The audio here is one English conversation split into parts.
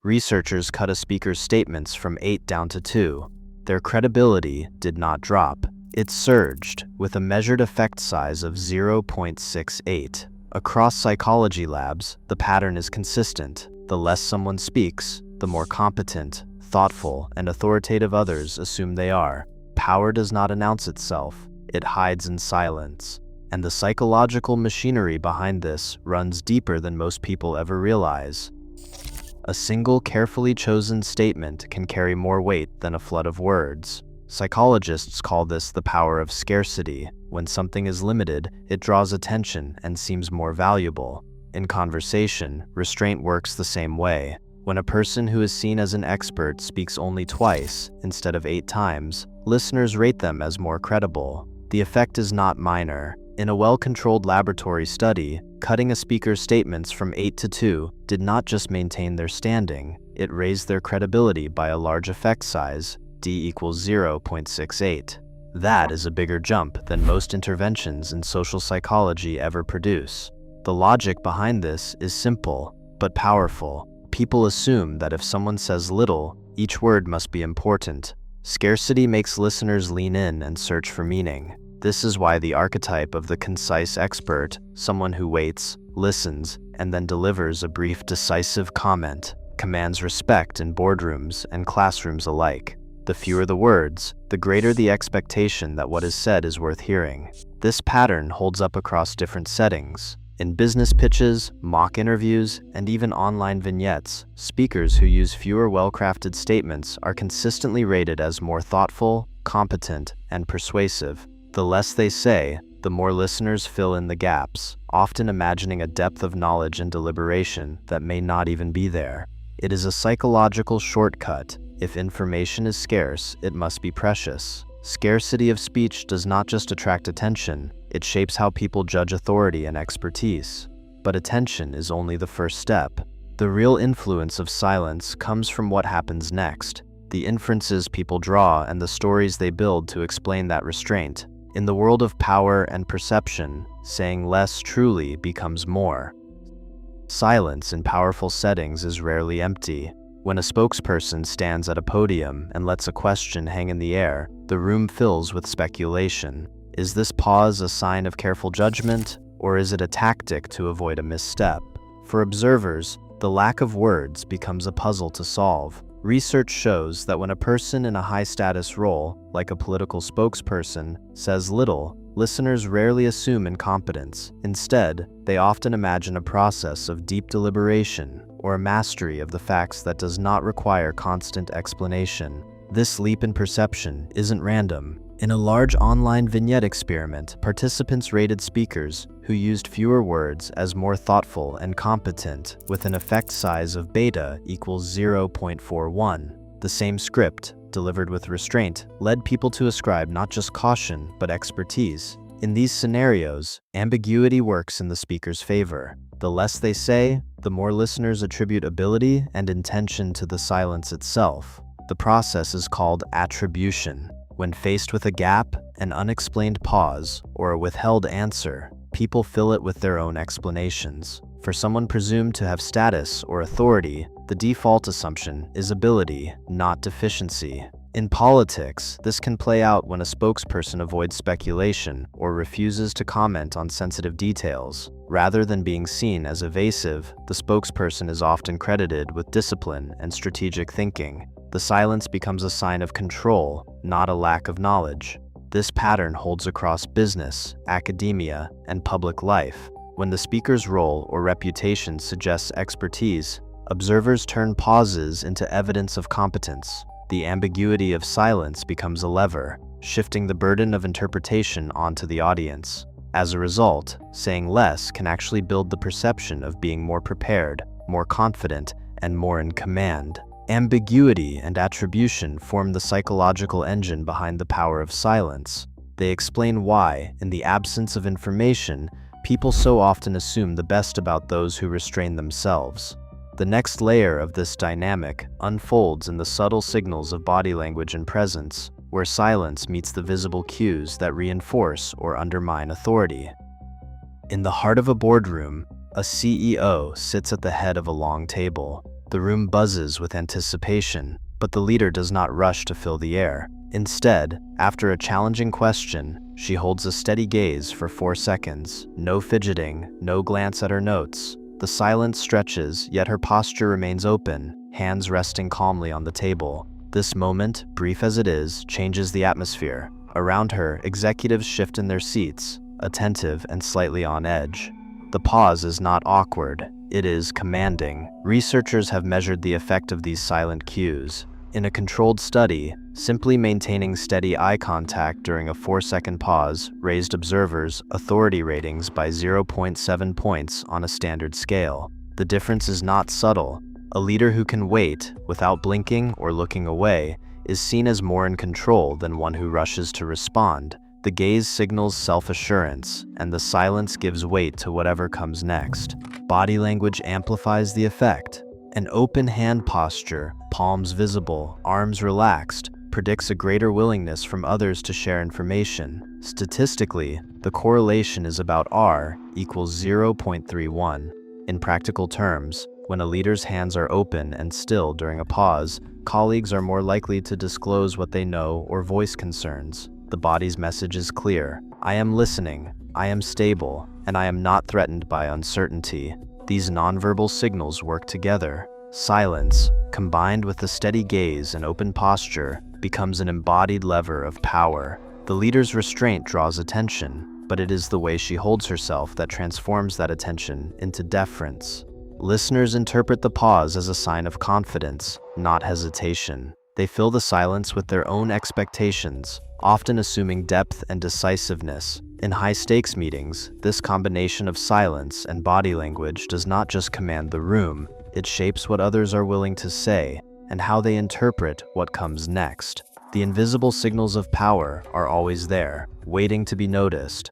Researchers cut a speaker's statements from 8 down to 2. Their credibility did not drop. It surged, with a measured effect size of 0.68. Across psychology labs, the pattern is consistent. The less someone speaks, the more competent, thoughtful, and authoritative others assume they are. Power does not announce itself. It hides in silence. And the psychological machinery behind this runs deeper than most people ever realize. A single carefully chosen statement can carry more weight than a flood of words. Psychologists call this the power of scarcity. When something is limited, it draws attention and seems more valuable. In conversation, restraint works the same way. When a person who is seen as an expert speaks only twice instead of 8 times, listeners rate them as more credible. The effect is not minor. In a well-controlled laboratory study, cutting a speaker's statements from 8 to 2 did not just maintain their standing, it raised their credibility by a large effect size, D equals 0.68. That is a bigger jump than most interventions in social psychology ever produce. The logic behind this is simple, but powerful. People assume that if someone says little, each word must be important. Scarcity makes listeners lean in and search for meaning. This is why the archetype of the concise expert, someone who waits, listens, and then delivers a brief, decisive comment, commands respect in boardrooms and classrooms alike. The fewer the words, the greater the expectation that what is said is worth hearing. This pattern holds up across different settings. In business pitches, mock interviews, and even online vignettes, speakers who use fewer well-crafted statements are consistently rated as more thoughtful, competent, and persuasive. The less they say, the more listeners fill in the gaps, often imagining a depth of knowledge and deliberation that may not even be there. It is a psychological shortcut. If information is scarce, it must be precious. Scarcity of speech does not just attract attention, it shapes how people judge authority and expertise. But attention is only the first step. The real influence of silence comes from what happens next, the inferences people draw and the stories they build to explain that restraint. In the world of power and perception, saying less truly becomes more. Silence in powerful settings is rarely empty. When a spokesperson stands at a podium and lets a question hang in the air, the room fills with speculation. Is this pause a sign of careful judgment, or is it a tactic to avoid a misstep? For observers, the lack of words becomes a puzzle to solve. Research shows that when a person in a high-status role, like a political spokesperson, says little, listeners rarely assume incompetence. Instead, they often imagine a process of deep deliberation or a mastery of the facts that does not require constant explanation. This leap in perception isn't random. In a large online vignette experiment, participants rated speakers who used fewer words as more thoughtful and competent, with an effect size of beta equals 0.41. The same script, delivered with restraint, led people to ascribe not just caution, but expertise. In these scenarios, ambiguity works in the speaker's favor. The less they say, the more listeners attribute ability and intention to the silence itself. The process is called attribution. When faced with a gap, an unexplained pause, or a withheld answer, people fill it with their own explanations. For someone presumed to have status or authority, the default assumption is ability, not deficiency. In politics, this can play out when a spokesperson avoids speculation or refuses to comment on sensitive details. Rather than being seen as evasive, the spokesperson is often credited with discipline and strategic thinking. The silence becomes a sign of control, not a lack of knowledge. This pattern holds across business, academia, and public life. When the speaker's role or reputation suggests expertise, observers turn pauses into evidence of competence. The ambiguity of silence becomes a lever, shifting the burden of interpretation onto the audience. As a result, saying less can actually build the perception of being more prepared, more confident, and more in command. Ambiguity and attribution form the psychological engine behind the power of silence. They explain why, in the absence of information, people so often assume the best about those who restrain themselves. The next layer of this dynamic unfolds in the subtle signals of body language and presence, where silence meets the visible cues that reinforce or undermine authority. In the heart of a boardroom, a CEO sits at the head of a long table. The room buzzes with anticipation, but the leader does not rush to fill the air. Instead, after a challenging question, she holds a steady gaze for 4 seconds. No fidgeting, no glance at her notes. The silence stretches, yet her posture remains open, hands resting calmly on the table. This moment, brief as it is, changes the atmosphere. Around her, executives shift in their seats, attentive and slightly on edge. The pause is not awkward, it is commanding. Researchers have measured the effect of these silent cues. In a controlled study, simply maintaining steady eye contact during a 4-second pause raised observers' authority ratings by 0.7 points on a standard scale. The difference is not subtle. A leader who can wait, without blinking or looking away, is seen as more in control than one who rushes to respond. The gaze signals self-assurance, and the silence gives weight to whatever comes next. Body language amplifies the effect. An open hand posture, palms visible, arms relaxed, predicts a greater willingness from others to share information. Statistically, the correlation is about R equals 0.31. In practical terms, when a leader's hands are open and still during a pause, colleagues are more likely to disclose what they know or voice concerns. The body's message is clear. I am listening, I am stable, and I am not threatened by uncertainty. These nonverbal signals work together. Silence, combined with a steady gaze and open posture, becomes an embodied lever of power. The leader's restraint draws attention, but it is the way she holds herself that transforms that attention into deference. Listeners interpret the pause as a sign of confidence, not hesitation. They fill the silence with their own expectations, often assuming depth and decisiveness. In high-stakes meetings, this combination of silence and body language does not just command the room, it shapes what others are willing to say and how they interpret what comes next. The invisible signals of power are always there, waiting to be noticed.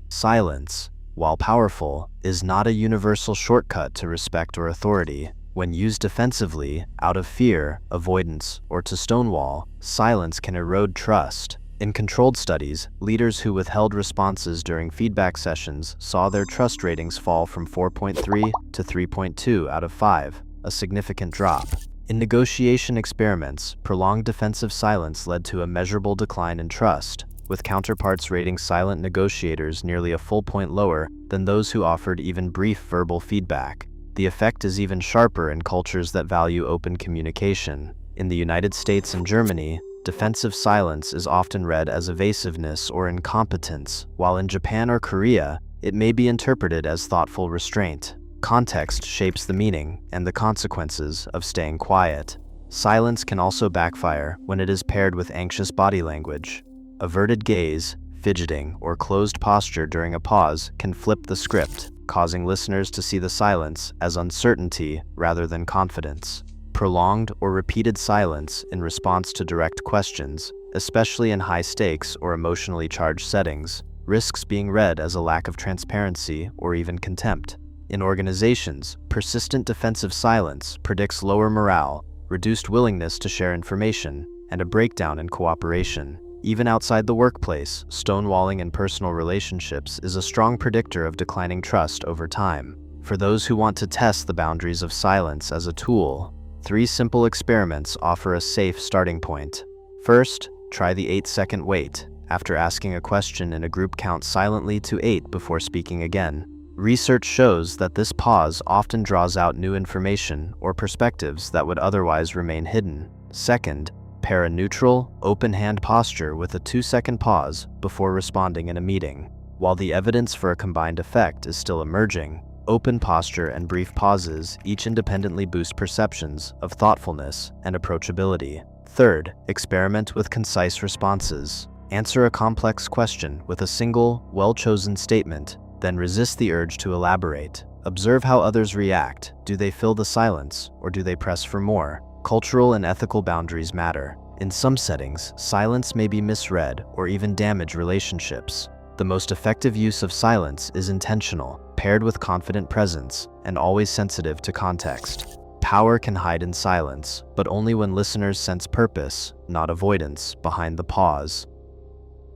Silence, while powerful, is not a universal shortcut to respect or authority. When used defensively, out of fear, avoidance, or to stonewall, silence can erode trust. In controlled studies, leaders who withheld responses during feedback sessions saw their trust ratings fall from 4.3 to 3.2 out of 5, a significant drop. In negotiation experiments, prolonged defensive silence led to a measurable decline in trust, with counterparts rating silent negotiators nearly a full point lower than those who offered even brief verbal feedback. The effect is even sharper in cultures that value open communication. In the United States and Germany, defensive silence is often read as evasiveness or incompetence, while in Japan or Korea, it may be interpreted as thoughtful restraint. Context shapes the meaning and the consequences of staying quiet. Silence can also backfire when it is paired with anxious body language. Averted gaze, fidgeting, or closed posture during a pause can flip the script, causing listeners to see the silence as uncertainty rather than confidence. Prolonged or repeated silence in response to direct questions, especially in high-stakes or emotionally charged settings, risks being read as a lack of transparency or even contempt. In organizations, persistent defensive silence predicts lower morale, reduced willingness to share information, and a breakdown in cooperation. Even outside the workplace, stonewalling in personal relationships is a strong predictor of declining trust over time. For those who want to test the boundaries of silence as a tool, 3 simple experiments offer a safe starting point. First, try the 8-second wait. After asking a question in a group, count silently to 8 before speaking again. Research shows that this pause often draws out new information or perspectives that would otherwise remain hidden. Second, pair a neutral, open hand posture with a 2-second pause before responding in a meeting. While the evidence for a combined effect is still emerging, open posture and brief pauses each independently boost perceptions of thoughtfulness and approachability. Third, experiment with concise responses. Answer a complex question with a single, well-chosen statement, then resist the urge to elaborate. Observe how others react. Do they fill the silence, or do they press for more? Cultural and ethical boundaries matter. In some settings, silence may be misread or even damage relationships. The most effective use of silence is intentional, paired with confident presence, and always sensitive to context. Power can hide in silence, but only when listeners sense purpose, not avoidance, behind the pause.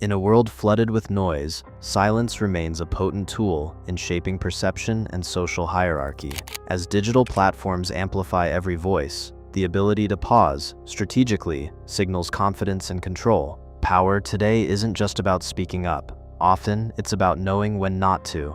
In a world flooded with noise, silence remains a potent tool in shaping perception and social hierarchy. As digital platforms amplify every voice, the ability to pause strategically signals confidence and control. Power today isn't just about speaking up. Often, it's about knowing when not to.